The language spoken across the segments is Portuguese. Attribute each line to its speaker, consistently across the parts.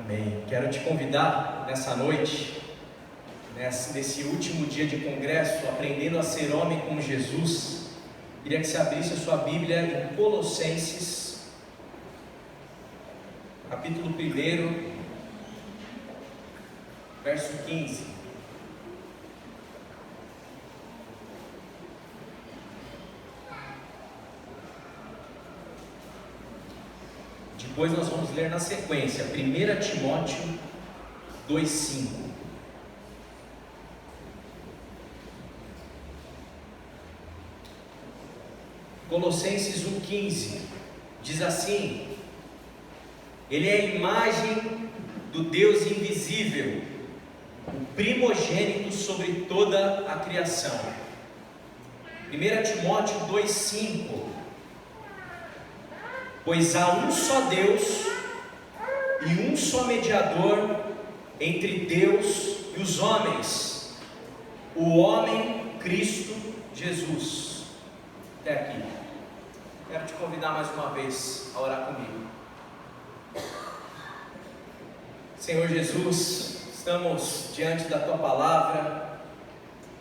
Speaker 1: Amém. Quero te convidar nessa noite, nesse último dia de congresso, aprendendo a ser homem com Jesus. Queria que você abrisse a sua Bíblia em Colossenses, capítulo 1, verso 15. Depois nós vamos ler na sequência 1 Timóteo 2,5. Colossenses 1,15 diz assim: Ele é a imagem do Deus invisível, o primogênito sobre toda a criação. 1 Timóteo 2,5: Pois há um só Deus e um só mediador entre Deus e os homens, o homem Cristo Jesus. Até aqui. Quero te convidar mais uma vez a orar comigo. Senhor Jesus, estamos diante da Tua Palavra,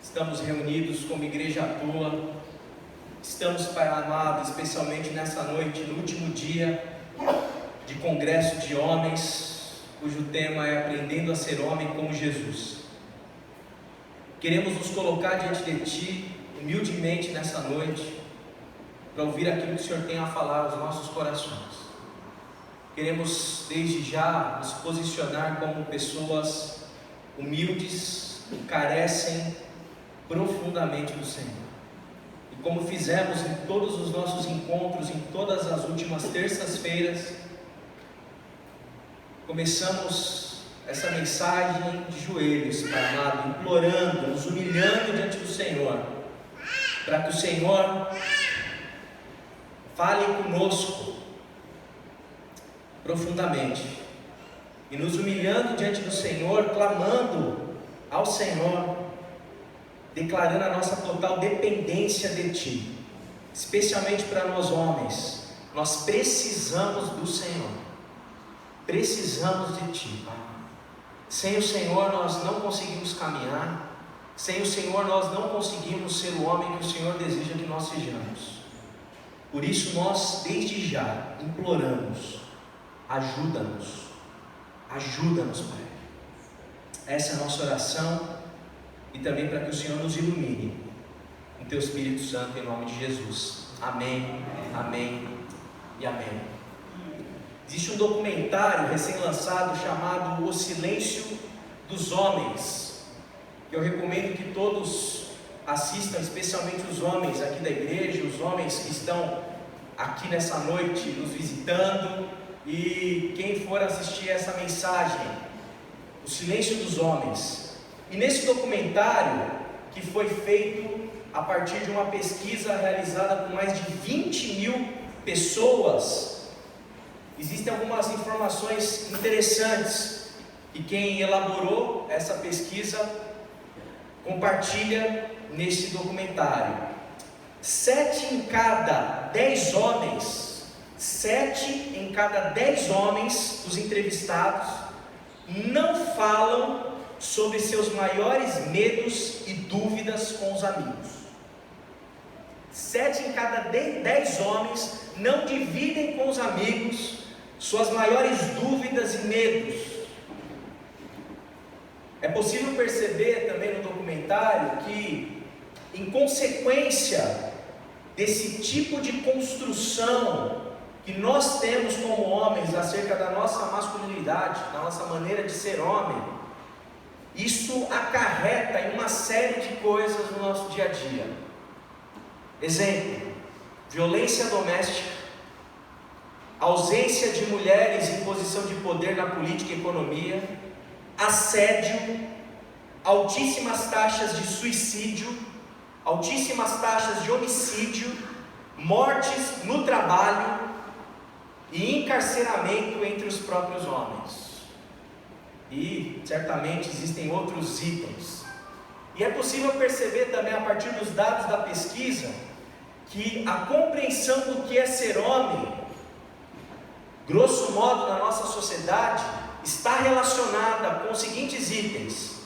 Speaker 1: estamos reunidos como igreja Tua, estamos, Pai amado, especialmente nessa noite, no último dia de congresso de homens, cujo tema é Aprendendo a Ser Homem como Jesus. Queremos nos colocar diante de Ti, humildemente nessa noite, para ouvir aquilo que o Senhor tem a falar aos nossos corações. Queremos desde já nos posicionar como pessoas humildes que carecem profundamente do Senhor. E como fizemos em todos os nossos encontros, em todas as últimas terças-feiras, começamos essa mensagem de joelhos, Pai amado, implorando, nos humilhando diante do Senhor, para que o Senhor fale conosco profundamente, e nos humilhando diante do Senhor, clamando ao Senhor, declarando a nossa total dependência de Ti, especialmente para nós homens. Nós precisamos do Senhor, precisamos de Ti, Pai. Sem o Senhor nós não conseguimos caminhar, sem o Senhor nós não conseguimos ser o homem que o Senhor deseja que nós sejamos. Por isso nós, desde já, imploramos: ajuda-nos, ajuda-nos, Pai. Essa é a nossa oração, e também para que o Senhor nos ilumine com Teu Espírito Santo, em nome de Jesus. Amém, amém e amém. Existe um documentário recém-lançado chamado O Silêncio dos Homens, que eu recomendo que todos assistam, especialmente os homens aqui da igreja, os homens que estão aqui nessa noite nos visitando, e quem for assistir essa mensagem, O Silêncio dos Homens. E nesse documentário, que foi feito a partir de uma pesquisa realizada com mais de 20 mil pessoas, existem algumas informações interessantes que quem elaborou essa pesquisa compartilha nesse documentário. 7 em cada 10 homens dos entrevistados não falam sobre seus maiores medos e dúvidas com os amigos. 7 em cada 10 homens não dividem com os amigos suas maiores dúvidas e medos. É possível perceber também no documentário que, em consequência desse tipo de construção que nós temos como homens acerca da nossa masculinidade, da nossa maneira de ser homem, isso acarreta em uma série de coisas no nosso dia a dia. Exemplo: violência doméstica, ausência de mulheres em posição de poder na política e economia, assédio, altíssimas taxas de suicídio, altíssimas taxas de homicídio, mortes no trabalho e encarceramento entre os próprios homens. E certamente existem outros itens. E é possível perceber também, a partir dos dados da pesquisa, que a compreensão do que é ser homem, grosso modo, na nossa sociedade, está relacionada com os seguintes itens: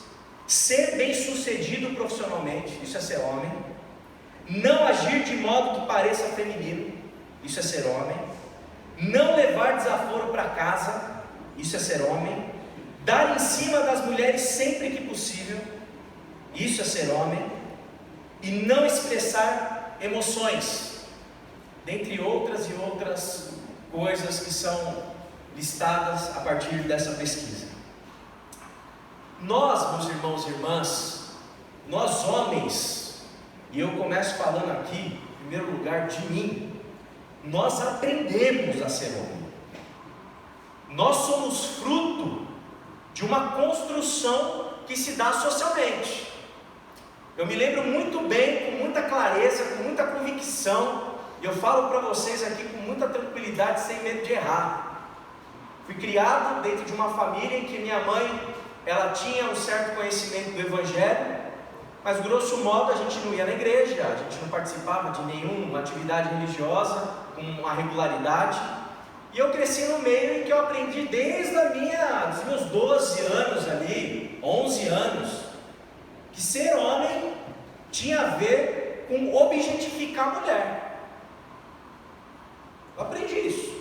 Speaker 1: ser bem-sucedido profissionalmente, isso é ser homem; não agir de modo que pareça feminino, isso é ser homem; não levar desaforo para casa, isso é ser homem; dar em cima das mulheres sempre que possível, isso é ser homem; e não expressar emoções, dentre outras e outras coisas que são listadas a partir dessa pesquisa. Nós, meus irmãos e irmãs, nós homens, e eu começo falando aqui, em primeiro lugar, de mim, nós aprendemos a ser homem. Nós somos fruto de uma construção que se dá socialmente. Eu me lembro muito bem, com muita clareza, com muita convicção, e eu falo para vocês aqui com muita tranquilidade, sem medo de errar. Fui criado dentro de uma família em que minha mãe, ela tinha um certo conhecimento do Evangelho, mas grosso modo a gente não ia na igreja, a gente não participava de nenhuma atividade religiosa com uma regularidade. E eu cresci no meio em que eu aprendi desde dos meus 12 anos ali, 11 anos, que ser homem tinha a ver com objetificar a mulher. Eu aprendi isso.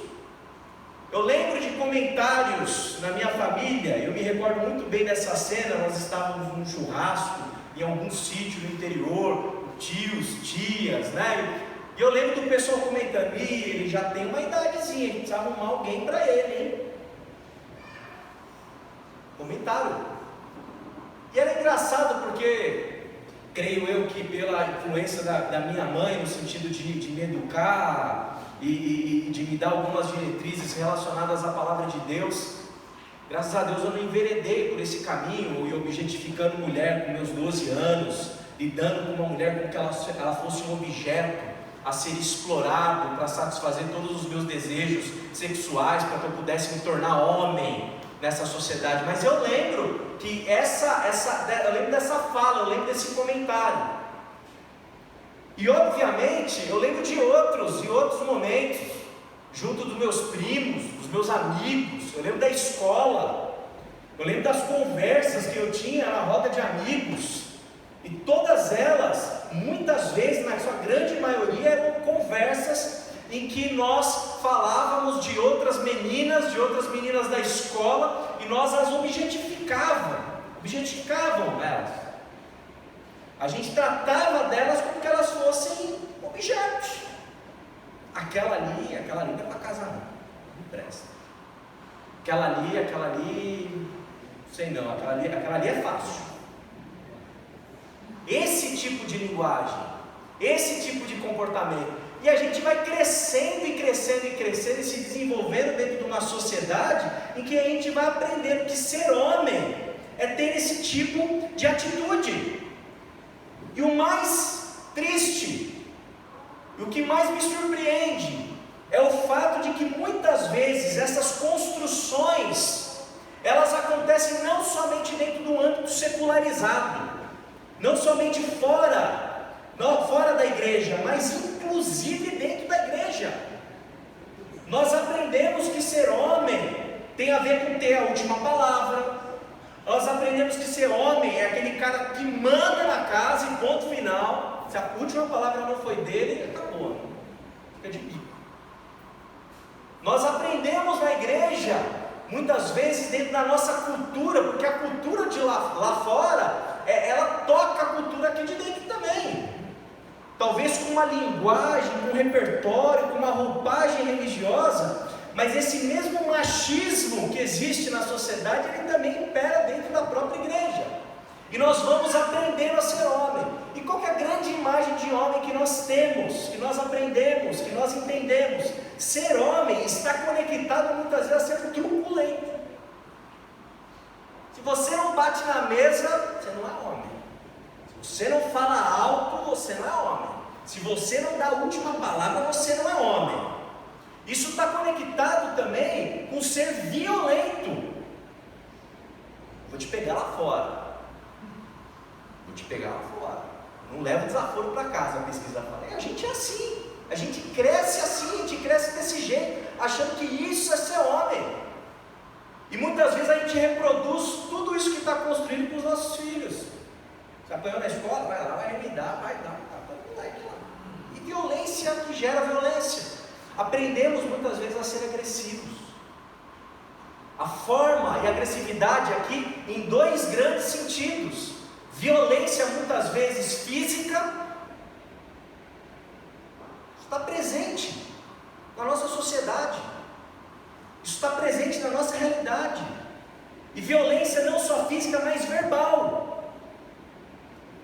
Speaker 1: Eu lembro de comentários na minha família, eu me recordo muito bem dessa cena. Nós estávamos num churrasco, em algum sítio no interior, tios, tias, né? E eu lembro do pessoal comentando: ele já tem uma idadezinha, a gente precisa arrumar alguém para ele, hein? Comentaram. E era engraçado porque, creio eu que pela influência da minha mãe, no sentido de me educar e de me dar algumas diretrizes relacionadas à palavra de Deus, graças a Deus eu não enveredei por esse caminho, e objetificando mulher com meus 12 anos, lidando com uma mulher como que ela fosse um objeto a ser explorado para satisfazer todos os meus desejos sexuais, para que eu pudesse me tornar homem nessa sociedade. Mas eu lembro que eu lembro dessa fala, eu lembro desse comentário. E obviamente eu lembro de outros momentos, junto dos meus primos, dos meus amigos. Eu lembro da escola, eu lembro das conversas que eu tinha na roda de amigos, e todas elas, muitas vezes, na sua grande maioria, eram conversas em que nós falávamos de outras meninas da escola, e nós as objetificavam elas. A gente tratava delas como que elas fossem objetos. Aquela ali não é para casar não presta. Aquela ali, sei não, aquela ali é fácil. Esse tipo de linguagem, esse tipo de comportamento, e a gente vai crescendo e se desenvolvendo dentro de uma sociedade em que a gente vai aprendendo que ser homem é ter esse tipo de atitude. E o mais triste, e o que mais me surpreende, é o fato de que muitas vezes essas construções, elas acontecem não somente dentro do âmbito secularizado, não somente fora da igreja, mas inclusive dentro da igreja. Nós aprendemos que ser homem tem a ver com ter a última palavra. Nós aprendemos que ser homem é aquele cara que manda na casa e ponto final. Se a última palavra não foi dele, acabou, fica de bico. Nós aprendemos na igreja, muitas vezes dentro da nossa cultura, porque a cultura de lá fora, ela toca a cultura aqui de dentro também. Talvez com uma linguagem, com um repertório, com uma roupagem religiosa, mas esse mesmo machismo que existe na sociedade, ele também impera dentro da própria igreja. E nós vamos aprendendo a ser homem. E qual que é a grande imagem de homem que nós temos, que nós aprendemos, que nós entendemos? Ser homem está conectado muitas vezes a ser truculento. Se você não bate na mesa, você não é homem. Se você não fala alto, você não é homem. Se você não dá a última palavra, você não é homem. Isso está conectado também com ser violento. Vou te pegar lá fora. Não leva desaforo para casa, a pesquisa fala. A gente é assim. A gente cresce assim, a gente cresce desse jeito, achando que isso é ser homem. E muitas vezes a gente reproduz tudo isso que está construído para os nossos filhos. Você apanhou na escola, vai lá, vai remendar, vai dar, e violência que gera violência. Aprendemos muitas vezes a ser agressivos. A forma e a agressividade aqui em dois grandes sentidos: violência muitas vezes física, está presente na nossa sociedade, isso está presente na nossa realidade, e violência não só física, mas verbal,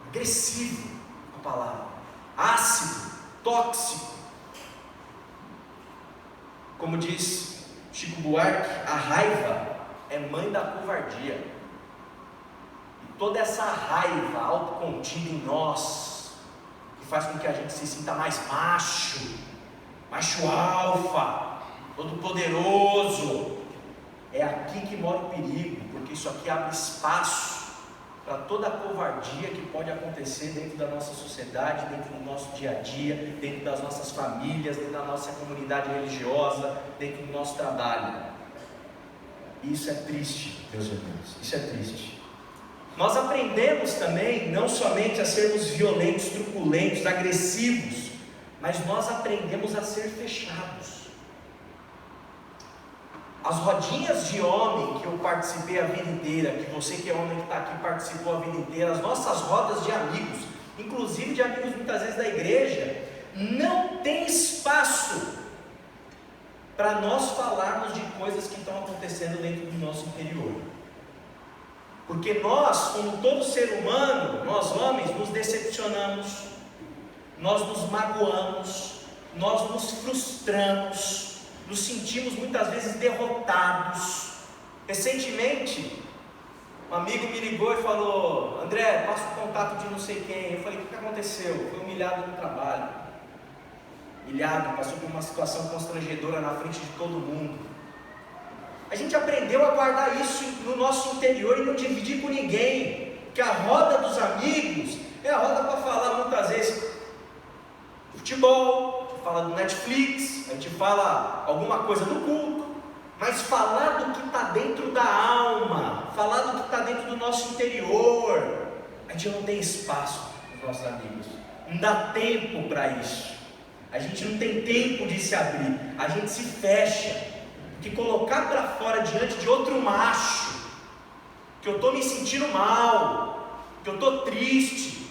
Speaker 1: agressivo, a palavra, ácido, tóxico. Como diz Chico Buarque, a raiva é mãe da covardia. E toda essa raiva autocontida em nós, que faz com que a gente se sinta mais macho alfa, todo poderoso, é aqui que mora o perigo, porque isso aqui abre espaço para toda a covardia que pode acontecer dentro da nossa sociedade, dentro do nosso dia a dia, dentro das nossas famílias, dentro da nossa comunidade religiosa, dentro do nosso trabalho. E isso é triste, meus irmãos, isso é triste. Nós aprendemos também não somente a sermos violentos, truculentos, agressivos, mas nós aprendemos a ser fechados. As rodinhas de homem que eu participei a vida inteira, que você que é homem que está aqui participou a vida inteira, as nossas rodas de amigos, inclusive de amigos muitas vezes da igreja, não tem espaço para nós falarmos de coisas que estão acontecendo dentro do nosso interior. Porque nós, como todo ser humano, nós homens, nos decepcionamos, nós nos magoamos, nós nos frustramos, nos sentimos muitas vezes derrotados. Recentemente, um amigo me ligou e falou: André, passa o contato de não sei quem. Eu falei: o que aconteceu? Foi humilhado no trabalho, humilhado, passou por uma situação constrangedora na frente de todo mundo. A gente aprendeu a guardar isso no nosso interior e não dividir com ninguém, porque a roda dos amigos é a roda para falar muitas vezes do futebol, fala do Netflix, a gente fala alguma coisa do culto, mas falar do que está dentro da alma, falar do que está dentro do nosso interior, a gente não tem espaço para os nossos amigos, não dá tempo para isso, a gente não tem tempo de se abrir, a gente se fecha, porque colocar para fora diante de outro macho, que eu estou me sentindo mal, que eu estou triste,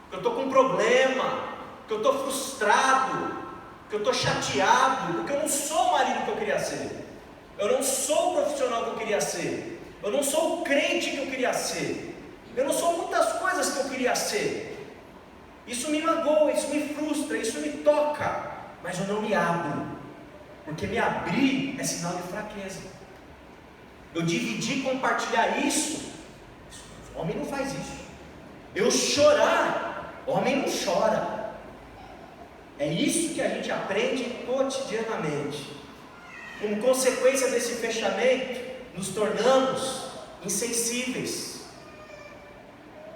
Speaker 1: que eu estou com um problema, que eu estou frustrado, que eu estou chateado, porque eu não sou o marido que eu queria ser, eu não sou o profissional que eu queria ser, eu não sou o crente que eu queria ser, eu não sou muitas coisas que eu queria ser. Isso me magoa, isso me frustra, isso me toca, mas eu não me abro, porque me abrir é sinal de fraqueza. Eu dividir, compartilhar isso, homem não faz isso. Eu chorar, homem não chora. É isso que a gente aprende cotidianamente. Como consequência desse fechamento, nos tornamos insensíveis.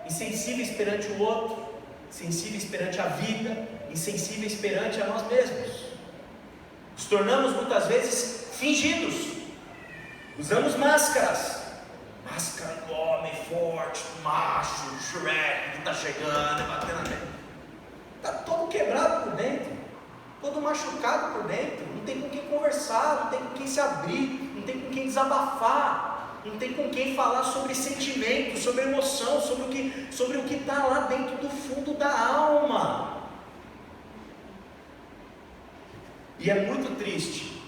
Speaker 1: Insensíveis perante o outro, insensíveis perante a vida, insensíveis perante a nós mesmos. Nos tornamos muitas vezes fingidos. Usamos máscaras. Máscara do homem forte, macho, Shrek que está chegando, batendo a mão. Está todo quebrado por dentro, todo machucado por dentro, não tem com quem conversar, não tem com quem se abrir, não tem com quem desabafar, não tem com quem falar sobre sentimento, sobre emoção, sobre o que está lá dentro do fundo da alma. E é muito triste,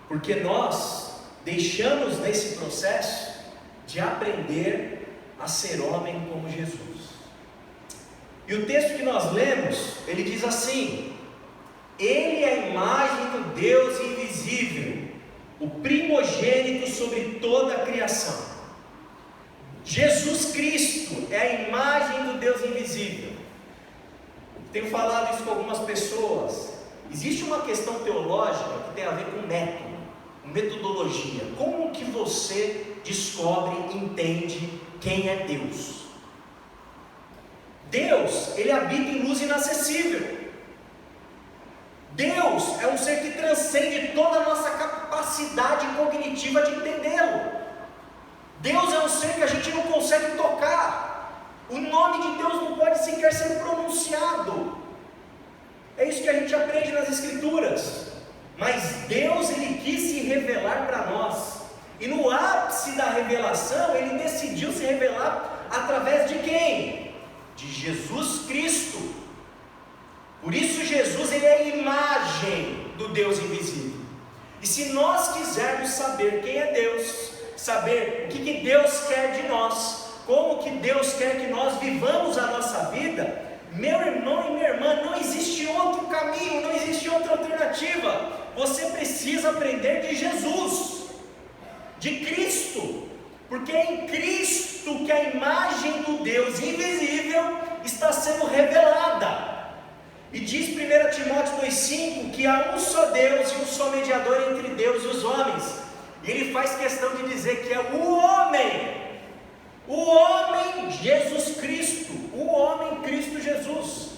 Speaker 1: porque nós deixamos nesse processo de aprender a ser homem como Jesus. E o texto que nós lemos, ele diz assim: Ele é a imagem do Deus invisível, o primogênito sobre toda a criação. Jesus Cristo é a imagem do Deus invisível. Tenho falado isso com algumas pessoas. Existe uma questão teológica que tem a ver com método, metodologia. Como que você descobre, entende quem é Deus? Deus, ele habita em luz inacessível. Deus é um ser que transcende toda a nossa capacidade cognitiva de entendê-lo. Deus sequer ser pronunciado. É isso que a gente aprende nas Escrituras. Mas Deus, Ele quis se revelar para nós. E no ápice da revelação, Ele decidiu se revelar através de quem? De Jesus Cristo. Por isso Jesus, Ele é a imagem do Deus invisível. E se nós quisermos saber quem é Deus, saber o que Deus quer de nós, como que Deus quer que nós vivamos a nossa vida, meu irmão e minha irmã, não existe outro caminho, não existe outra alternativa. Você precisa aprender de Jesus, de Cristo, porque é em Cristo que a imagem do Deus invisível está sendo revelada. E diz 1 Timóteo 2,5 que há um só Deus e um só mediador entre Deus e os homens. E ele faz questão de dizer que é o homem Jesus Cristo, o homem Cristo Jesus.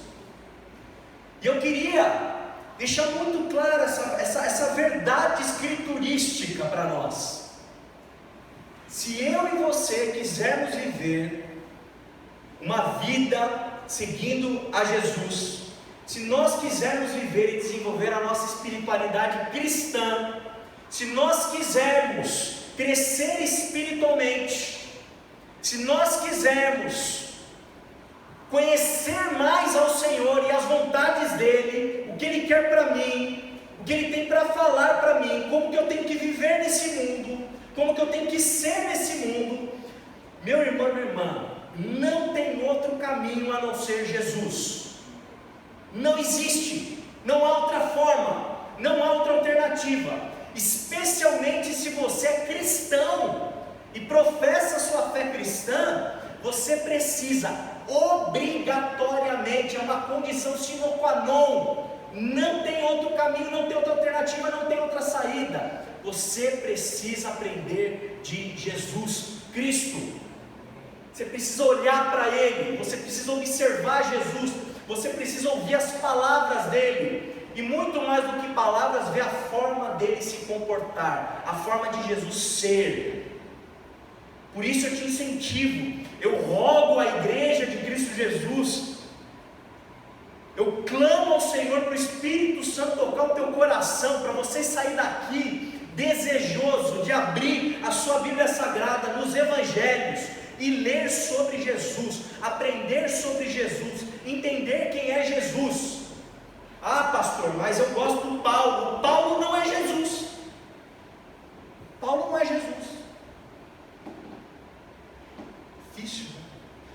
Speaker 1: E eu queria deixar muito clara essa verdade escriturística para nós. Se eu e você quisermos viver uma vida seguindo a Jesus, se nós quisermos viver e desenvolver a nossa espiritualidade cristã, se nós quisermos crescer espiritualmente, se nós quisermos conhecer mais ao Senhor e as vontades dEle, o que Ele quer para mim, o que Ele tem para falar para mim, como que eu tenho que viver nesse mundo, como que eu tenho que ser nesse mundo, meu irmão, minha irmã, não tem outro caminho a não ser Jesus. Não existe, não há outra forma, não há outra alternativa, especialmente se você é cristão e professa sua fé cristã. Você precisa obrigatoriamente, é uma condição sine qua non, não tem outro caminho, não tem outra alternativa, não tem outra saída. Você precisa aprender de Jesus Cristo, você precisa olhar para Ele, você precisa observar Jesus, você precisa ouvir as palavras dEle, e muito mais do que palavras, ver a forma dEle se comportar, a forma de Jesus ser. Por isso eu te incentivo, eu rogo à igreja de Cristo Jesus, eu clamo ao Senhor para o Espírito Santo tocar o teu coração, para você sair daqui desejoso de abrir a sua Bíblia Sagrada nos Evangelhos e ler sobre Jesus, aprender sobre Jesus, entender quem é Jesus. Ah, pastor, mas eu gosto do Paulo. Paulo não é Jesus. Paulo não é Jesus. Difícil.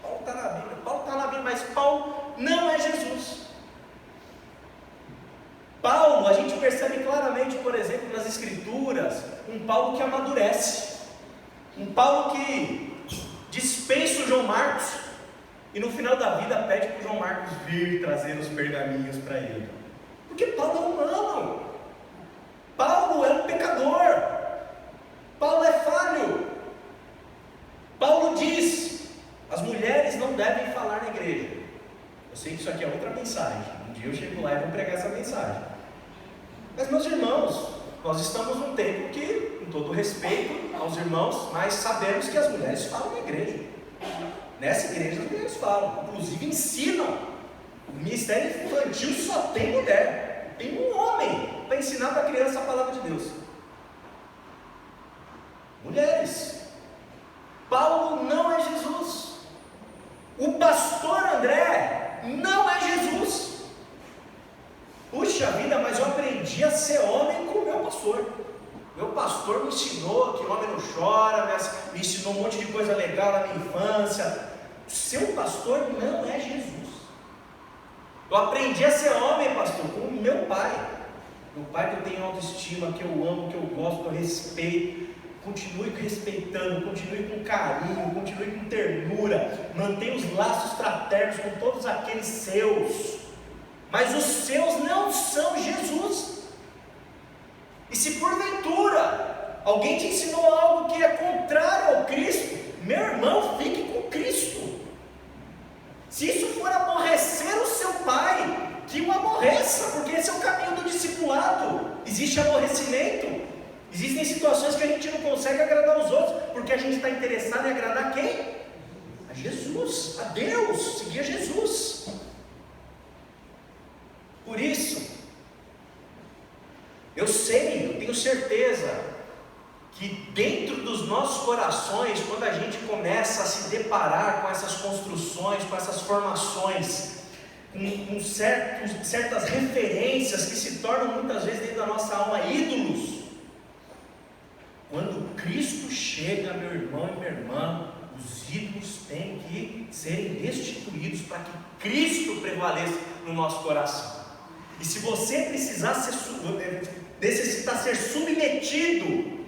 Speaker 1: Paulo está na Bíblia. Paulo está na Bíblia, mas Paulo não é Jesus. Paulo, a gente percebe claramente, por exemplo, nas Escrituras, um Paulo que amadurece, um Paulo que dispensa o João Marcos, e no final da vida pede para o João Marcos vir trazer os pergaminhos para ele, porque Paulo é humano, Paulo é um pecador, Paulo é falho. Paulo diz: as mulheres não devem falar na igreja. Eu sei que isso aqui é outra mensagem, um dia eu chego lá e vou pregar essa mensagem, mas meus irmãos, nós estamos num tempo que, com todo respeito aos irmãos, mas sabemos que as mulheres falam na igreja. Nessa igreja as mulheres falam, inclusive ensinam. O ministério infantil só tem mulher, tem um homem para ensinar para a criança a palavra de Deus. Mulheres. Paulo não é Jesus. O pastor André não é Jesus. Puxa vida, mas eu aprendi a ser homem com o meu pastor. Meu pastor me ensinou que o homem não chora, me ensinou um monte de coisa legal na minha infância. Seu pastor não é Jesus. Eu aprendi a ser homem, pastor, com o meu pai. Meu pai que eu tenho autoestima, que eu amo, que eu gosto, que eu respeito. Continue respeitando, continue com carinho, continue com ternura. Mantenha os laços fraternos com todos aqueles seus. Mas os seus não são Jesus. E se porventura alguém te ensinou algo que é contrário ao Cristo, meu irmão, fique com Cristo. Se isso for aborrecer o seu pai, que o aborreça, porque esse é o caminho do discipulado. Existe aborrecimento, existem situações que a gente não consegue agradar os outros, porque a gente está interessado em agradar quem? A Jesus, a Deus, seguir a Jesus. certeza que dentro dos nossos corações, quando a gente começa a se deparar com essas construções, com essas formações, com certas referências que se tornam muitas vezes dentro da nossa alma ídolos, quando Cristo chega, meu irmão e minha irmã, os ídolos têm que serem destituídos para que Cristo prevaleça no nosso coração. E se você necessitar ser submetido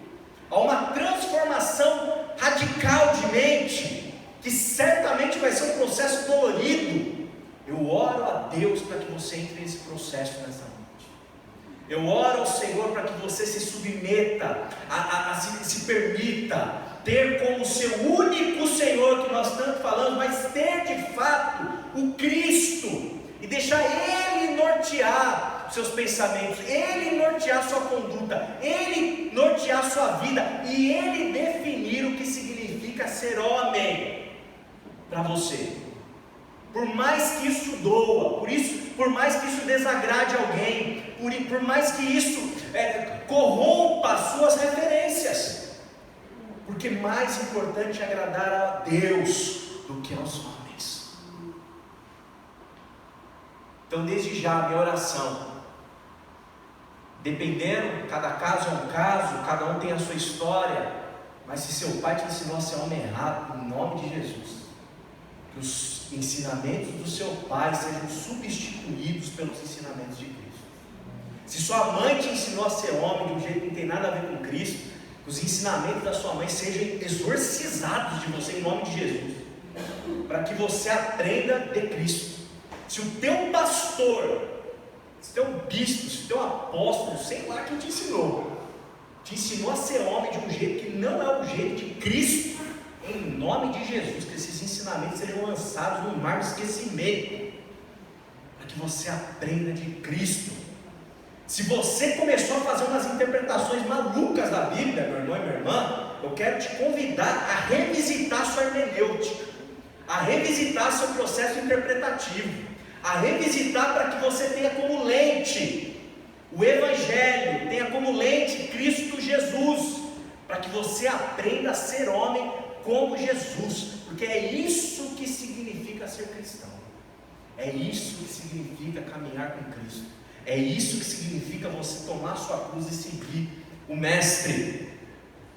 Speaker 1: a uma transformação radical de mente, que certamente vai ser um processo dolorido, eu oro a Deus para que você entre nesse processo nessa noite. Eu oro ao Senhor para que você se submeta, se permita ter como seu único Senhor, que nós tanto falamos, mas ter de fato o Cristo, e deixar Ele nortear seus pensamentos, Ele nortear sua conduta, Ele nortear sua vida, e Ele definir o que significa ser homem para você. Por mais que isso doa, por mais que isso desagrade alguém, por mais que isso corrompa as suas referências, porque mais importante é agradar a Deus do que aos homens. Então, desde já, a minha oração, dependendo, cada caso é um caso, cada um tem a sua história, mas se seu pai te ensinou a ser homem errado, em nome de Jesus, que os ensinamentos do seu pai sejam substituídos pelos ensinamentos de Cristo. Se sua mãe te ensinou a ser homem de um jeito que não tem nada a ver com Cristo, que os ensinamentos da sua mãe sejam exorcizados de você em nome de Jesus, para que você aprenda de Cristo. Se o teu pastor, se o teu bispo, se o teu apóstolo, sei lá quem te ensinou a ser homem de um jeito que não é o jeito de Cristo, em nome de Jesus, que esses ensinamentos sejam lançados no mar do esquecimento, para que você aprenda de Cristo. Se você começou a fazer umas interpretações malucas da Bíblia, meu irmão e minha irmã, eu quero te convidar a revisitar sua hermenêutica, a revisitar seu processo interpretativo, a revisitar para que você tenha como lente o Evangelho, tenha como lente Cristo Jesus, para que você aprenda a ser homem como Jesus, porque é isso que significa ser cristão, é isso que significa caminhar com Cristo, é isso que significa você tomar sua cruz e seguir o Mestre.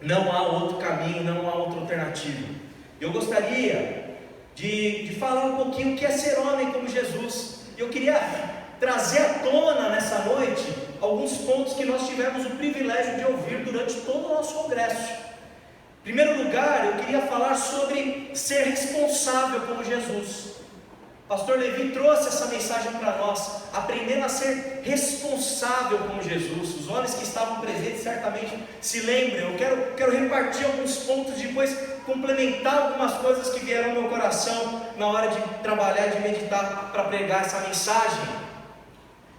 Speaker 1: Não há outro caminho, não há outra alternativa. Eu gostaria de falar um pouquinho o que é ser homem como Jesus. Eu queria trazer à tona nessa noite alguns pontos que nós tivemos o privilégio de ouvir durante todo o nosso congresso. Em primeiro lugar, eu queria falar sobre ser responsável como Jesus. O pastor Levi trouxe essa mensagem para nós, aprendendo a ser responsável como Jesus. Os homens que estavam presentes certamente se lembram. Eu quero repartir alguns pontos, depois complementar algumas coisas que vieram ao meu coração na hora de trabalhar e de meditar para pregar essa mensagem.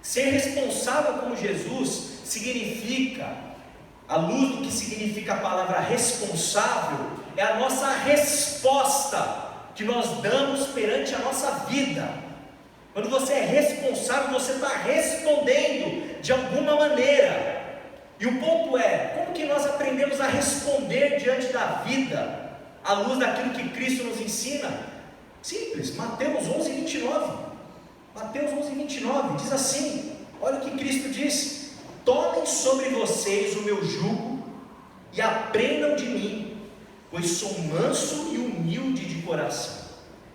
Speaker 1: Ser responsável como Jesus significa, à luz do que significa a palavra responsável, é a nossa resposta que nós damos perante a nossa vida. Quando você é responsável, você está respondendo de alguma maneira. E o ponto é, como que nós aprendemos a responder diante da vida, à luz daquilo que Cristo nos ensina? Simples, Mateus 11:29. Mateus 11:29 diz assim, olha o que Cristo diz: tomem sobre vocês o meu jugo e aprendam de mim, pois sou manso e humilde de coração,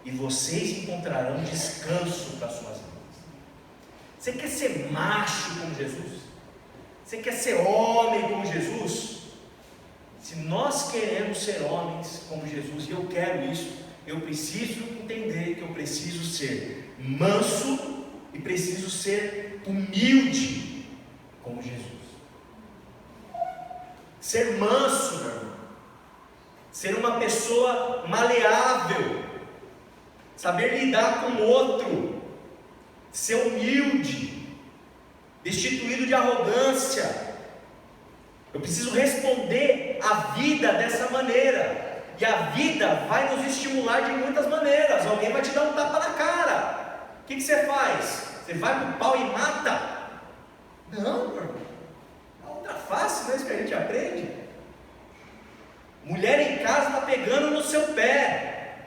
Speaker 1: e vocês encontrarão descanso para suas almas. Você quer ser macho como Jesus? Você quer ser homem como Jesus? Se nós queremos ser homens como Jesus, e eu quero isso, eu preciso entender que eu preciso ser manso e preciso ser humilde como Jesus. Ser manso, meu irmão, ser uma pessoa maleável, saber lidar com o outro, ser humilde, destituído de arrogância. Eu preciso responder à vida dessa maneira, e a vida vai nos estimular de muitas maneiras. Alguém vai te dar um tapa na cara, o que você faz? Você vai para o pau e mata? Não, meu irmão, outra face, não é isso que a gente aprende? Mulher em casa está pegando no seu pé,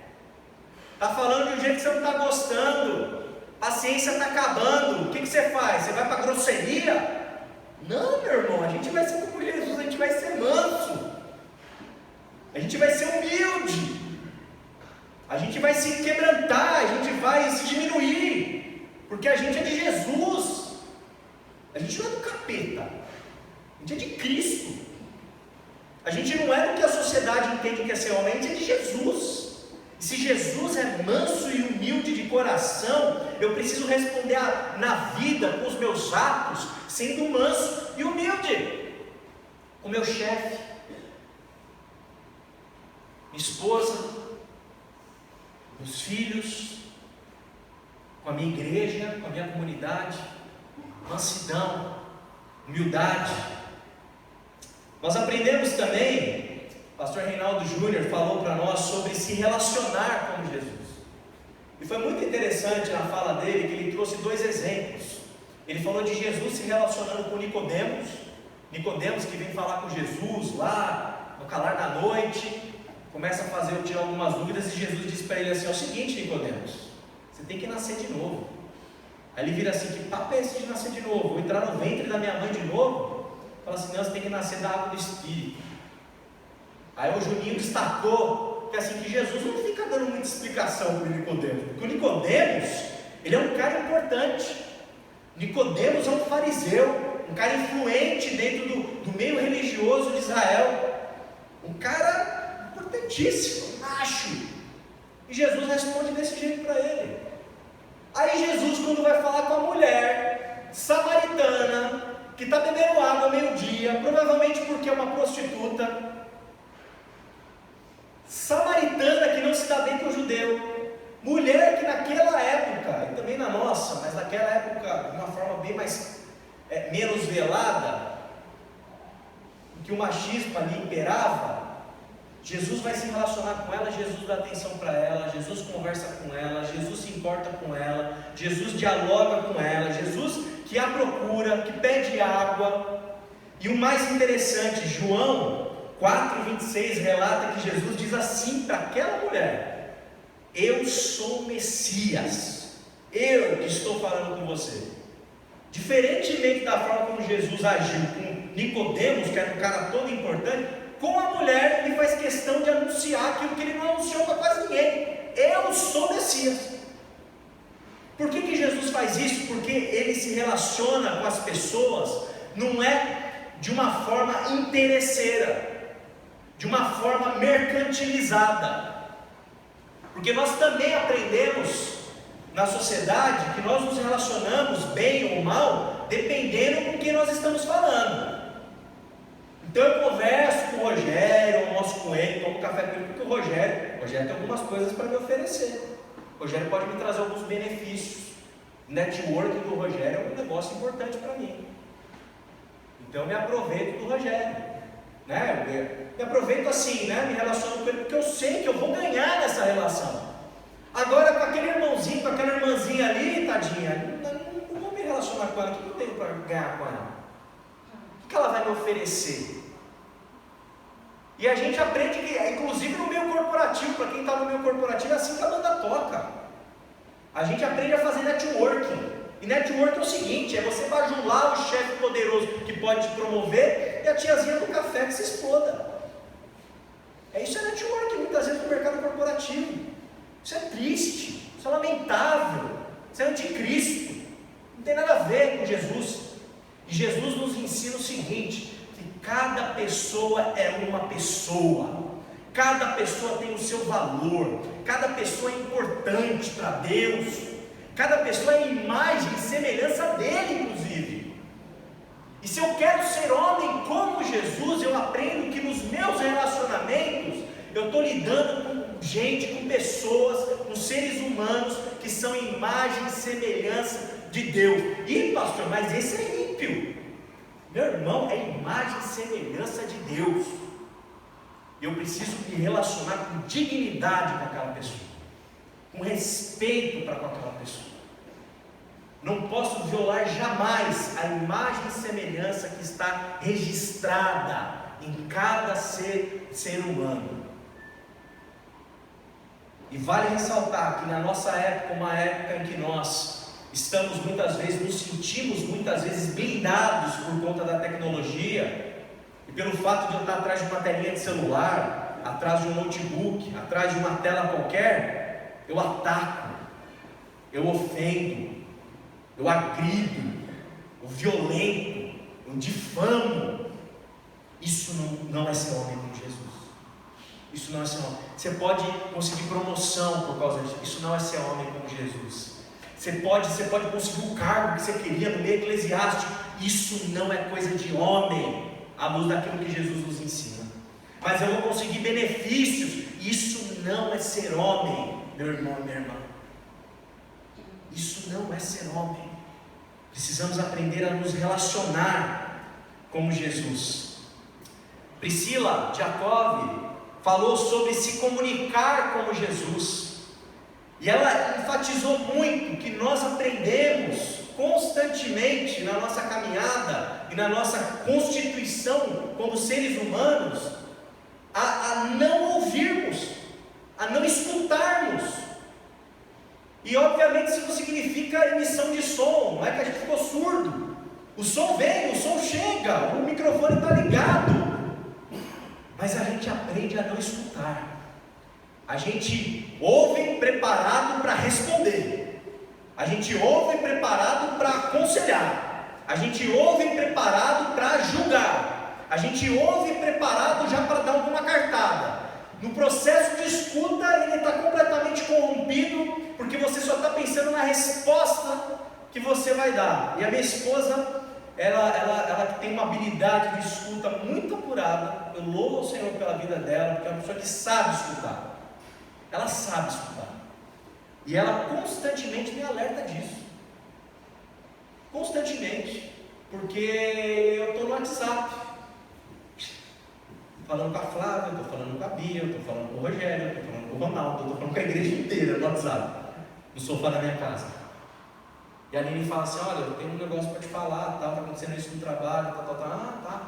Speaker 1: está falando de um jeito que você não está gostando, paciência está acabando, o que você faz? Você vai para a grosseria? Não, meu irmão, a gente vai ser como Jesus, a gente vai ser manso, a gente vai ser humilde, a gente vai se quebrantar, a gente vai se diminuir, porque a gente é de Jesus, a gente não é do capeta, a gente é de Cristo, a gente não é do que a sociedade entende que é ser homem, a gente é de Jesus. E se Jesus é manso e humilde de coração, eu preciso responder na vida, com os meus atos, sendo manso e humilde, com o meu chefe, minha esposa, meus filhos, com a minha igreja, com a minha comunidade. Mansidão, humildade. Nós aprendemos também, pastor Reinaldo Júnior falou para nós sobre se relacionar com Jesus, e foi muito interessante na fala dele, que ele trouxe 2 exemplos. Ele falou de Jesus se relacionando com Nicodemos que vem falar com Jesus lá no calar da noite, começa a tirar algumas dúvidas, e Jesus diz para ele assim: é o seguinte, Nicodemos, você tem que nascer de novo. Aí ele vira assim: que papo é esse de nascer de novo? Vou entrar no ventre da minha mãe de novo? Fala assim: não, você tem que nascer da água do Espírito. Aí o Juninho destacou que assim, que Jesus não fica dando muita explicação para o Nicodemos, porque o Nicodemos, ele é um cara importante. Nicodemos é um fariseu, um cara influente dentro do meio religioso de Israel, um cara importantíssimo, acho. E Jesus responde desse jeito para ele. Aí Jesus, quando vai falar com a mulher samaritana, que está bebendo água ao meio-dia, provavelmente porque é uma prostituta, samaritana que não se dá bem com o judeu, mulher que naquela época, e também na nossa, mas naquela época de uma forma bem mais, menos velada, em que o machismo ali imperava, Jesus vai se relacionar com ela, Jesus dá atenção para ela, Jesus conversa com ela, Jesus se importa com ela, Jesus dialoga com ela, Jesus que a procura, que pede água. E o mais interessante, João 4,26 relata que Jesus diz assim para aquela mulher: eu sou o Messias, eu que estou falando com você. Diferentemente da forma como Jesus agiu com Nicodemos, que era um cara todo importante, com a mulher ele faz questão de anunciar aquilo que ele não anunciou para quase ninguém: eu sou o Messias. Por que Jesus faz isso? Porque ele se relaciona com as pessoas, não é de uma forma interesseira, de uma forma mercantilizada. Porque nós também aprendemos na sociedade que nós nos relacionamos bem ou mal, dependendo com quem nós estamos falando. Então eu converso com o Rogério, eu almoço com ele, tomo café com ele, porque o Rogério tem algumas coisas para me oferecer. O Rogério pode me trazer alguns benefícios. O networking do Rogério é um negócio importante para mim. Então eu me aproveito do Rogério, né? Eu me aproveito assim, né? Me relaciono com ele, porque eu sei que eu vou ganhar nessa relação. Agora com aquele irmãozinho, com aquela irmãzinha ali, tadinha, não vou me relacionar com ela. O que eu tenho para ganhar com ela? O que ela vai me oferecer? E a gente aprende que, inclusive no meio corporativo, para quem está no meio corporativo, é assim que a banda toca. A gente aprende a fazer networking. E networking é o seguinte: é você bajular o chefe poderoso que pode te promover e a tiazinha do café que se exploda. Isso é networking, muitas vezes no mercado corporativo. Isso é triste, isso é lamentável, isso é anticristo. Não tem nada a ver com Jesus. E Jesus nos ensina o seguinte: cada pessoa é uma pessoa, cada pessoa tem o seu valor, cada pessoa é importante para Deus, cada pessoa é imagem e semelhança dele, inclusive. E se eu quero ser homem como Jesus, eu aprendo que nos meus relacionamentos eu estou lidando com gente, com pessoas, com seres humanos que são imagem e semelhança de Deus. E pastor, mas esse é ímpio. Meu irmão, é imagem e semelhança de Deus. Eu preciso me relacionar com dignidade com aquela pessoa, com respeito para com aquela pessoa. Não posso violar jamais a imagem e semelhança que está registrada em cada ser humano. E vale ressaltar que na nossa época, uma época em que nós estamos muitas vezes, nos sentimos muitas vezes blindados por conta da tecnologia, e pelo fato de eu estar atrás de uma telinha de celular, atrás de um notebook, atrás de uma tela qualquer, eu ataco, eu ofendo, eu agrido, eu violento, eu difamo. Isso não é ser homem com Jesus. Isso não é ser homem. Você pode conseguir promoção por causa disso. Isso não é ser homem como Jesus. Você pode conseguir o cargo que você queria no meio eclesiástico. Isso não é coisa de homem, à luz daquilo que Jesus nos ensina. Mas eu vou conseguir benefícios. Isso não é ser homem, meu irmão e minha irmã. Isso não é ser homem. Precisamos aprender a nos relacionar como Jesus. Priscila Jacob falou sobre se comunicar como Jesus. E ela enfatizou muito que nós aprendemos constantemente na nossa caminhada e na nossa constituição como seres humanos a não ouvirmos, a não escutarmos. E obviamente isso não significa emissão de som, não é que a gente ficou surdo. O som vem, o som chega, o microfone está ligado. Mas a gente aprende a não escutar. A gente ouve preparado para responder. A gente ouve preparado para aconselhar. A gente ouve preparado para julgar. A gente ouve preparado já para dar alguma cartada. No processo de escuta, ele está completamente corrompido, porque você só está pensando na resposta que você vai dar. E a minha esposa, ela tem uma habilidade de escuta muito apurada. Eu louvo ao Senhor pela vida dela, porque é uma pessoa que sabe escutar. Ela sabe escutar. E ela constantemente me alerta disso. Constantemente. Porque eu estou no WhatsApp, falando com a Flávia, estou falando com a Bia, estou falando com o Rogério, estou falando com o Ronaldo, estou falando com a igreja inteira no WhatsApp, no sofá da minha casa. E a Aline fala assim: olha, eu tenho um negócio para te falar, está acontecendo isso no trabalho, tá. Tá.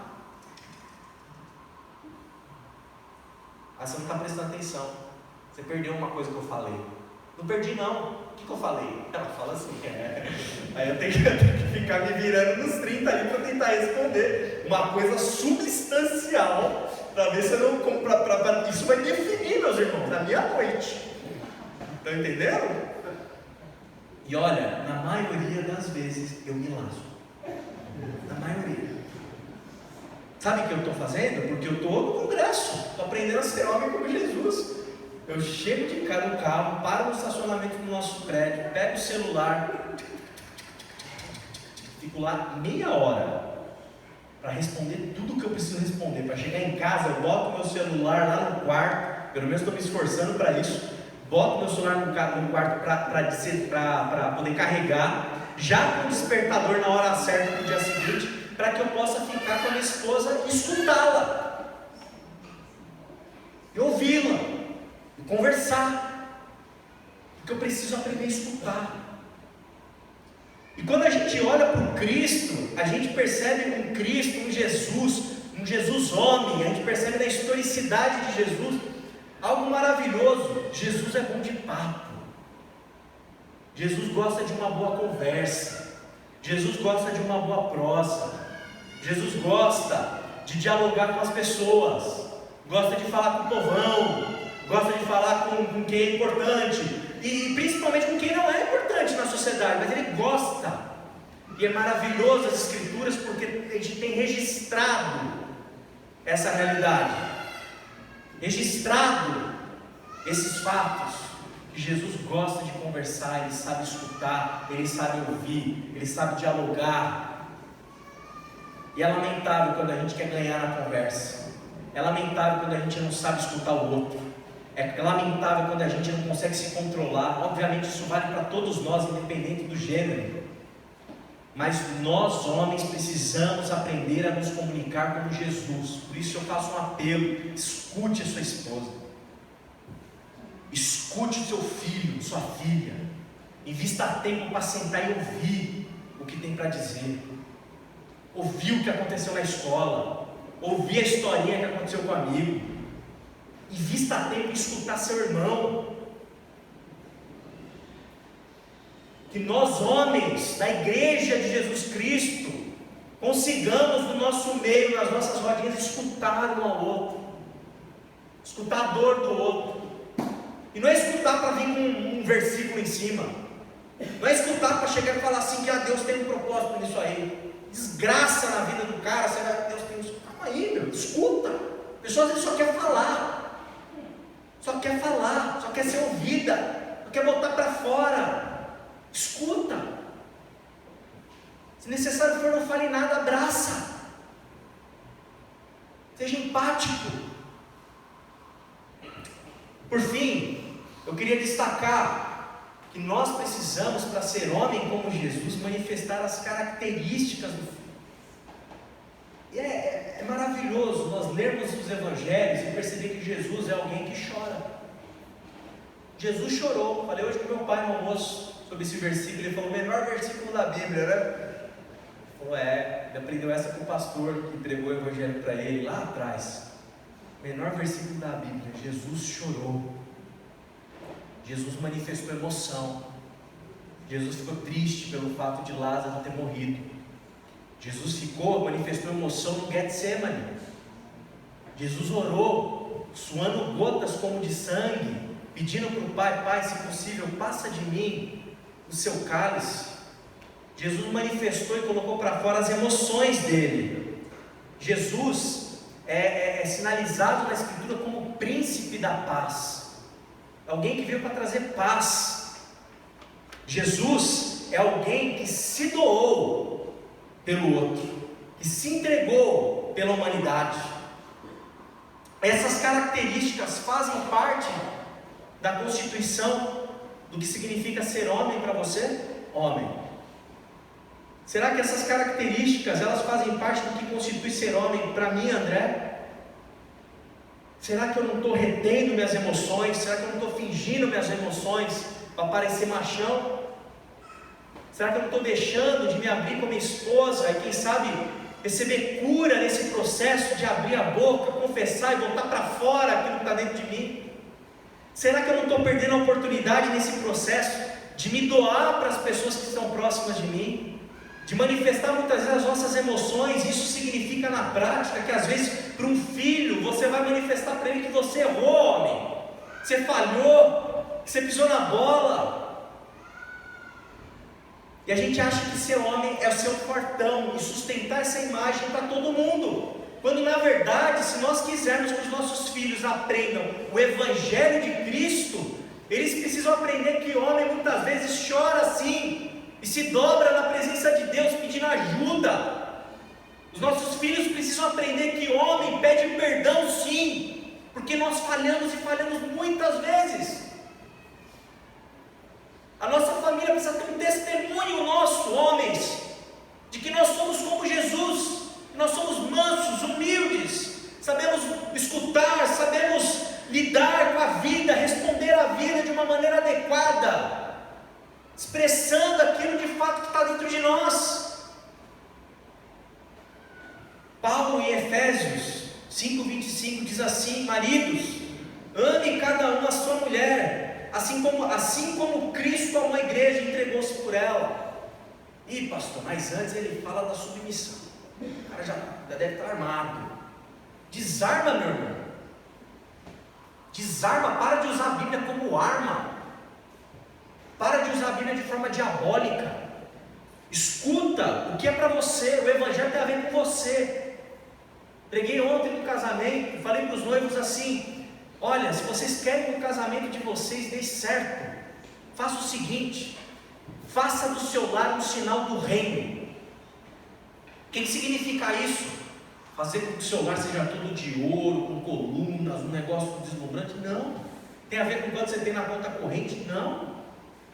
Speaker 1: Aí você não está prestando atenção, você perdeu uma coisa que eu falei. Não perdi não, o que eu falei? Ela fala assim, Aí eu tenho que ficar me virando nos 30 ali para tentar responder uma coisa substancial, para ver se eu não... Isso vai definir, meus irmãos, na minha noite. Estão entendendo? E olha, na maioria das vezes eu me lasco. Na maioria. Sabe o que eu estou fazendo? Porque eu estou no congresso, estou aprendendo a ser homem como Jesus. Eu chego de casa no carro, paro no estacionamento do nosso prédio, pego o celular, fico lá meia hora para responder tudo o que eu preciso responder. Para chegar em casa, eu boto meu celular lá no quarto, pelo menos estou me esforçando para isso. Boto meu celular no quarto para poder carregar, já com o despertador na hora certa no dia seguinte, para que eu possa ficar com a minha esposa e escutá-la, e ouvi-la, e conversar, porque eu preciso aprender a escutar. E quando a gente olha para o Cristo, a gente percebe um Cristo, um Jesus homem, a gente percebe na historicidade de Jesus algo maravilhoso. Jesus é bom de papo, Jesus gosta de uma boa conversa, Jesus gosta de uma boa prosa, Jesus gosta de dialogar com as pessoas, gosta de falar com o povão, gosta de falar com quem é importante, e principalmente com quem não é importante na sociedade, mas ele gosta. E é maravilhoso as Escrituras, porque a gente tem registrado essa realidade, registrado esses fatos, que Jesus gosta de conversar, ele sabe escutar, ele sabe ouvir, ele sabe dialogar. E é lamentável quando a gente quer ganhar na conversa, é lamentável quando a gente não sabe escutar o outro, é lamentável quando a gente não consegue se controlar. Obviamente isso vale para todos nós, independente do gênero. Mas nós homens precisamos aprender a nos comunicar como Jesus. Por isso eu faço um apelo: escute a sua esposa, escute o seu filho, sua filha, Invista tempo para sentar e ouvir o que tem para dizer. Ouvir o que aconteceu na escola. Ouvir a historinha que aconteceu com o amigo. Invista tempo em escutar seu irmão. Que nós, homens da igreja de Jesus Cristo, consigamos no nosso meio, nas nossas rodinhas, escutar um ao outro. Escutar a dor do outro. E não é escutar para vir com um versículo em cima. Não é escutar para chegar e falar assim que Deus tem um propósito nisso aí. Desgraça na vida do cara, você vai, Deus tem isso. Calma aí, meu, escuta. A pessoa às vezes só quer falar. Só quer falar, só quer ser ouvida, só quer botar para fora. Escuta. Se necessário for, não fale nada, abraça. Seja empático. Por fim, eu queria destacar que nós precisamos, para ser homem como Jesus, manifestar as características do Filho. E é maravilhoso nós lermos os evangelhos e perceber que Jesus é alguém que chora. Jesus chorou. Falei hoje com meu pai no almoço sobre esse versículo. Ele falou: o menor versículo da Bíblia, né? Ele falou: ele aprendeu essa com o pastor que pregou o evangelho para ele lá atrás. Menor versículo da Bíblia. Jesus chorou. Jesus manifestou emoção. Jesus ficou triste pelo fato de Lázaro ter morrido. Jesus manifestou emoção no Getsemane. Jesus orou, suando gotas como de sangue, pedindo para o Pai: Pai, se possível, passa de mim o seu cálice. Jesus manifestou e colocou para fora as emoções dele. Jesus é sinalizado na Escritura como príncipe da paz, alguém que veio para trazer paz. Jesus é alguém que se doou pelo outro, que se entregou pela humanidade. Essas características fazem parte da constituição do que significa ser homem para você? Homem. Será que essas características, elas fazem parte do que constitui ser homem para mim, André? Será que eu não estou retendo minhas emoções? Será que eu não estou fingindo minhas emoções para parecer machão? Será que eu não estou deixando de me abrir com minha esposa e quem sabe receber cura nesse processo de abrir a boca, confessar e botar para fora aquilo que está dentro de mim? Será que eu não estou perdendo a oportunidade nesse processo de me doar para as pessoas que estão próximas de mim? De manifestar muitas vezes as nossas emoções? Isso significa na prática que às vezes para um filho você vai manifestar para ele que você errou, homem, que você falhou, que você pisou na bola. E a gente acha que ser homem é ser um fortão e sustentar essa imagem para todo mundo, quando na verdade, se nós quisermos que os nossos filhos aprendam o Evangelho de Cristo, eles precisam aprender que homem muitas vezes chora sim e se dobra na presença de Deus pedindo ajuda. Os nossos filhos precisam aprender que homem pede perdão sim, porque nós falhamos e falhamos muitas vezes. A nossa família precisa ter um testemunho nosso, homens, de que nós somos como Jesus, que nós somos mansos, humildes, sabemos escutar, sabemos lidar com a vida, responder à vida de uma maneira adequada, expressando aquilo de fato que está dentro de nós. Paulo em Efésios 5:25 diz assim: maridos, ame cada um a sua mulher, assim como Cristo amou a igreja e entregou-se por ela. Ih, pastor, mas antes ele fala da submissão. O cara já deve estar armado. Desarma, meu irmão. Desarma, para de usar a Bíblia como arma. Para de usar a Bíblia de forma diabólica. Escuta o que é para você. O Evangelho tem a ver com você. Preguei ontem no casamento e falei para os noivos assim: olha, se vocês querem que o casamento de vocês dê certo, faça o seguinte: faça do seu lar um sinal do reino. O que significa isso? Fazer com que o seu lar seja todo de ouro, com colunas, um negócio deslumbrante? Não. Tem a ver com quanto você tem na conta corrente? Não.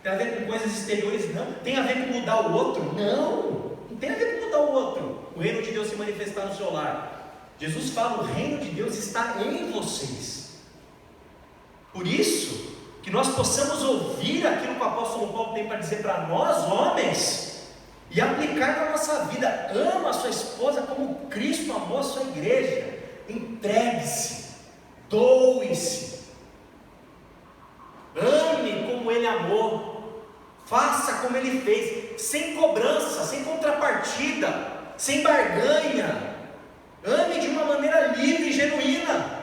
Speaker 1: Tem a ver com coisas exteriores? Não. Tem a ver com mudar o outro? Não. Não tem a ver com mudar o outro. O reino de Deus se manifestar no seu lar. Jesus fala: o reino de Deus está em vocês. Por isso que nós possamos ouvir aquilo que o apóstolo Paulo tem para dizer para nós, homens, e aplicar na nossa vida. Ama a sua esposa como Cristo amou a sua igreja. Entregue-se, doe-se, ame como Ele amou, faça como Ele fez, sem cobrança, sem contrapartida, sem barganha. Ame de uma maneira livre e genuína.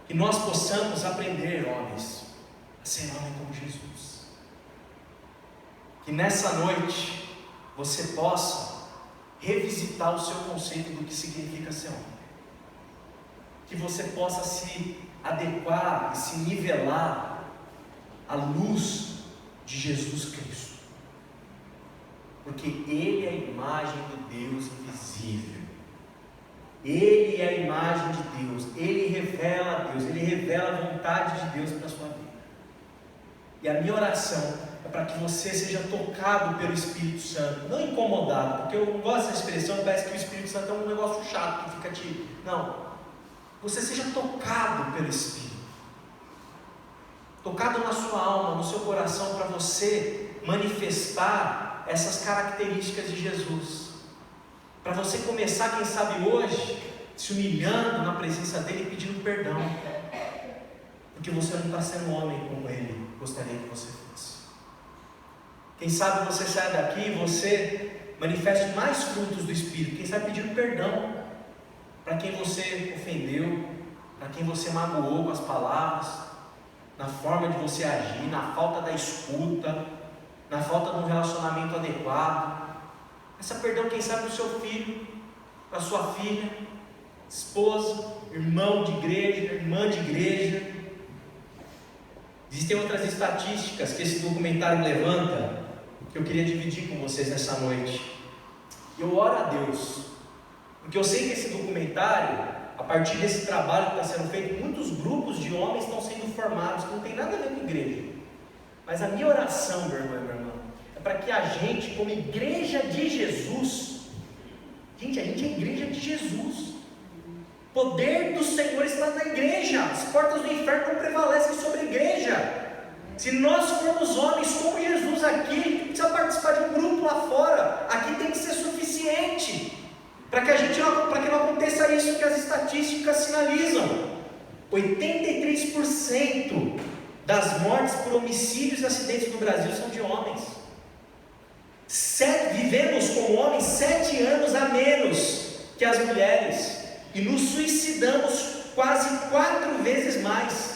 Speaker 1: Que nós possamos aprender, homens, a ser homem como Jesus. Que nessa noite você possa revisitar o seu conceito do que significa ser homem. Que você possa se adequar e se nivelar à luz de Jesus Cristo. Porque Ele é a imagem do Deus invisível. Ele é a imagem de Deus. Ele revela a Deus. Ele revela a vontade de Deus para a sua vida. E a minha oração é para que você seja tocado pelo Espírito Santo, não incomodado, porque eu não gosto dessa expressão, parece que o Espírito Santo é um negócio chato que fica te... Não, você seja tocado pelo Espírito, tocado na sua alma, no seu coração, para você manifestar essas características de Jesus, para você começar, quem sabe hoje, se humilhando na presença dEle e pedindo perdão, porque você não está sendo homem como Ele gostaria que você fosse. Quem sabe você sai daqui e você manifeste mais frutos do Espírito, quem sabe pedindo perdão para quem você ofendeu, para quem você magoou com as palavras, na forma de você agir, na falta da escuta, na falta de um relacionamento adequado. Peça perdão, quem sabe, para o seu filho, para a sua filha, esposa, irmão de igreja, irmã de igreja. Existem outras estatísticas que esse documentário levanta, que eu queria dividir com vocês nessa noite. Eu oro a Deus, porque eu sei que esse documentário, a partir desse trabalho que está sendo feito, muitos grupos de homens estão sendo formados, que não tem nada a ver com igreja. Mas a minha oração, meu irmão e minha irmã, é para que a gente, como igreja de Jesus, gente, a gente é igreja de Jesus. O poder do Senhor está na igreja. As portas do inferno não prevalecem sobre a igreja. Se nós formos homens como Jesus aqui, a gente precisa participar de um grupo lá fora. Aqui tem que ser suficiente para que não aconteça isso que as estatísticas sinalizam. 83% das mortes por homicídios e acidentes no Brasil são de homens. Vivemos como homens 7 anos a menos que as mulheres. E nos suicidamos quase 4 vezes mais.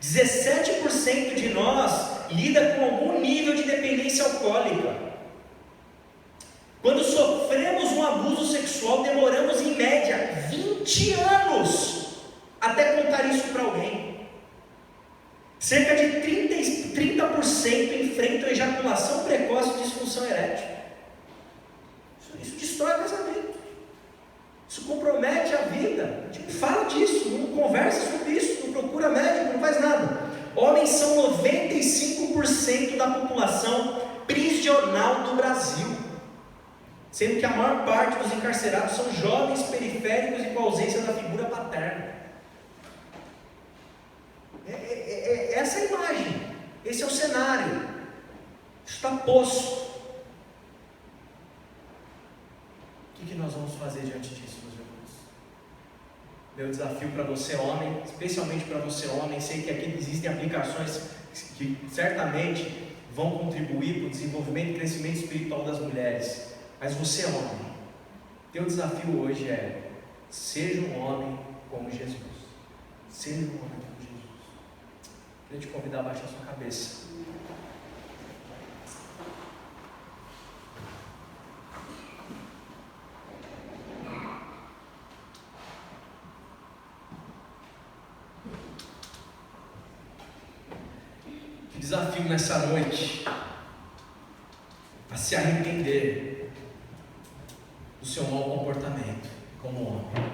Speaker 1: 17% de nós lida com algum nível de dependência alcoólica. Quando sofremos um abuso sexual, demoramos em média 20 anos até contar isso para alguém. Cerca de 30% enfrentam ejaculação precoce e disfunção erétil. Isso destrói o casamento. Isso compromete a vida. Tipo, fala disso, não conversa sobre isso, não procura médico, não faz nada. Homens são 95% da população prisional do Brasil, sendo que a maior parte dos encarcerados são jovens periféricos e com ausência da figura paterna. Essa é a imagem, esse é o cenário. Isso está posto. O que nós vamos fazer diante disso, meus irmãos? Meu desafio para você, homem, especialmente para você, homem, sei que aqui existem aplicações que certamente vão contribuir para o desenvolvimento e crescimento espiritual das mulheres. Mas você, homem, teu desafio hoje é: seja um homem como Jesus. Seja um homem como Jesus. Queria te convidar a baixar a sua cabeça. Desafio nessa noite a se arrepender do seu mau comportamento como homem.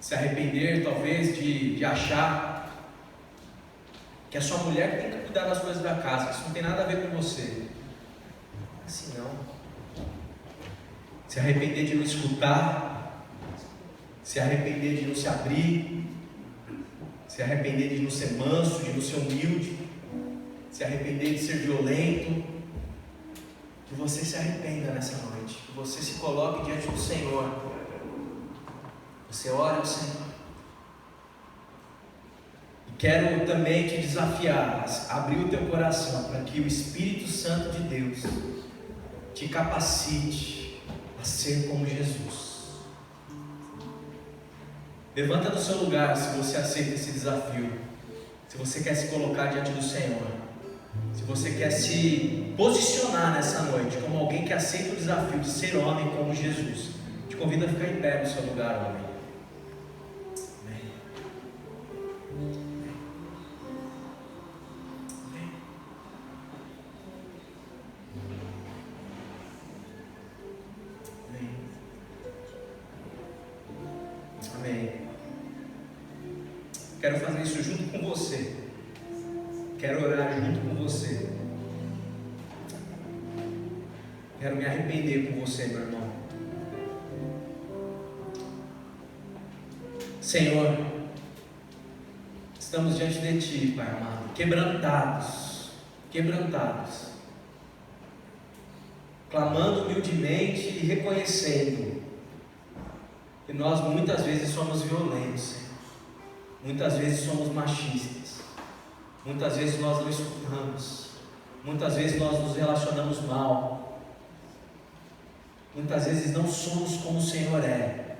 Speaker 1: Se arrepender talvez de achar que a sua mulher tem que cuidar das coisas da casa, que isso não tem nada a ver com você. Assim não. Se arrepender de não escutar. se arrepender de não se abrir, se arrepender de não ser manso, de não ser humilde, se arrepender de ser violento, que você se arrependa nessa noite, que você se coloque diante do Senhor, você ore ao Senhor. E quero também te desafiar a abrir o teu coração para que o Espírito Santo de Deus te capacite a ser como Jesus. Levanta do seu lugar se você aceita esse desafio, se você quer se colocar diante do Senhor, se você quer se posicionar nessa noite como alguém que aceita o desafio de ser homem como Jesus. Te convido a ficar em pé no seu lugar, homem. Amém. Amém. Amém. Quero fazer isso junto com você. Quero orar junto com você. Quero me arrepender com você, meu irmão. Senhor, estamos diante de Ti, Pai amado, quebrantados, clamando humildemente e reconhecendo que nós muitas vezes somos violentos, Senhor. Muitas vezes somos machistas, muitas vezes nós não escutamos, muitas vezes nós nos relacionamos mal, muitas vezes não somos como o Senhor é,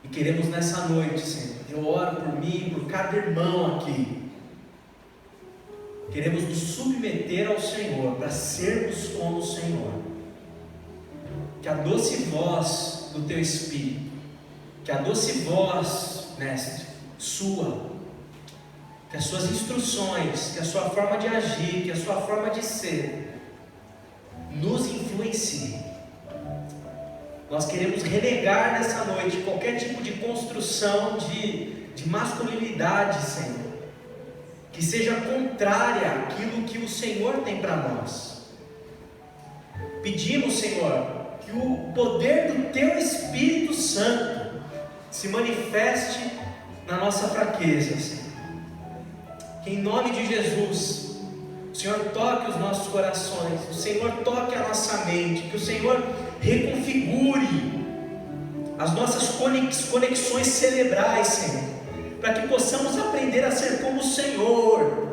Speaker 1: e queremos nessa noite, Senhor, eu oro por mim, por cada irmão aqui, queremos nos submeter ao Senhor, para sermos como o Senhor, que a doce voz do Teu Espírito, que a doce voz, Mestre, Sua, que as Suas instruções, que a Sua forma de agir, que a Sua forma de ser, nos influencie. Nós queremos renegar nessa noite qualquer tipo de construção de masculinidade, Senhor, que seja contrária àquilo que o Senhor tem para nós. Pedimos, Senhor, que o poder do Teu Espírito Santo se manifeste na nossa fraqueza, Senhor. Que em nome de Jesus, o Senhor toque os nossos corações, o Senhor toque a nossa mente, que o Senhor reconfigure as nossas conexões cerebrais, Senhor, para que possamos aprender a ser como o Senhor.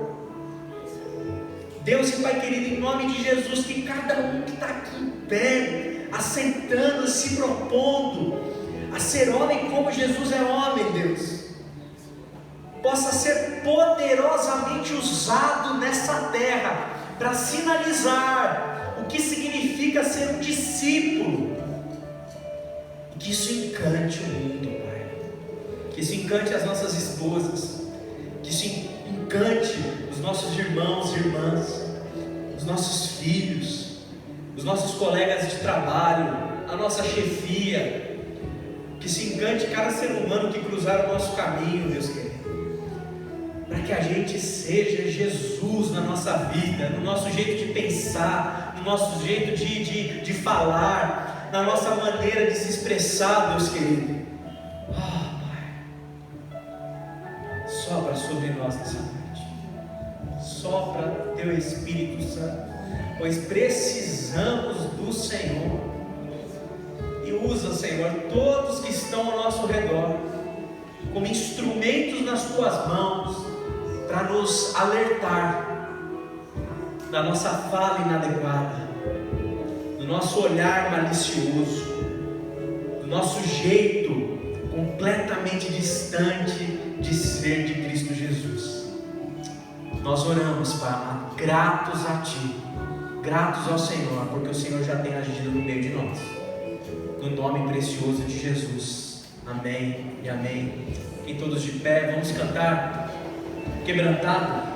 Speaker 1: Deus e Pai querido, em nome de Jesus, que cada um que está aqui em pé, aceitando, se propondo a ser homem como Jesus é homem, Deus, possa ser poderosamente usado nessa terra para sinalizar o que significa ser um discípulo, e que isso encante o mundo, Pai, que isso encante as nossas esposas, que isso encante os nossos irmãos e irmãs, os nossos filhos, os nossos colegas de trabalho, a nossa chefia, que se encante cada ser humano que cruzar o nosso caminho, Deus querido, para que a gente seja Jesus na nossa vida, no nosso jeito de pensar, no nosso jeito de falar, na nossa maneira de se expressar, Deus querido. Pai, sopra sobre nós nessa noite, sopra Teu Espírito Santo, pois precisamos do Senhor, e usa, Senhor, todos que estão ao nosso redor, como instrumentos nas Tuas mãos, para nos alertar da nossa fala inadequada, do nosso olhar malicioso, do nosso jeito completamente distante de ser de Cristo Jesus. Nós oramos, Pai amado, gratos a Ti, gratos ao Senhor, porque o Senhor já tem agido no meio de nós, no nome precioso de Jesus. Amém e amém. E todos de pé, vamos cantar quebrantado.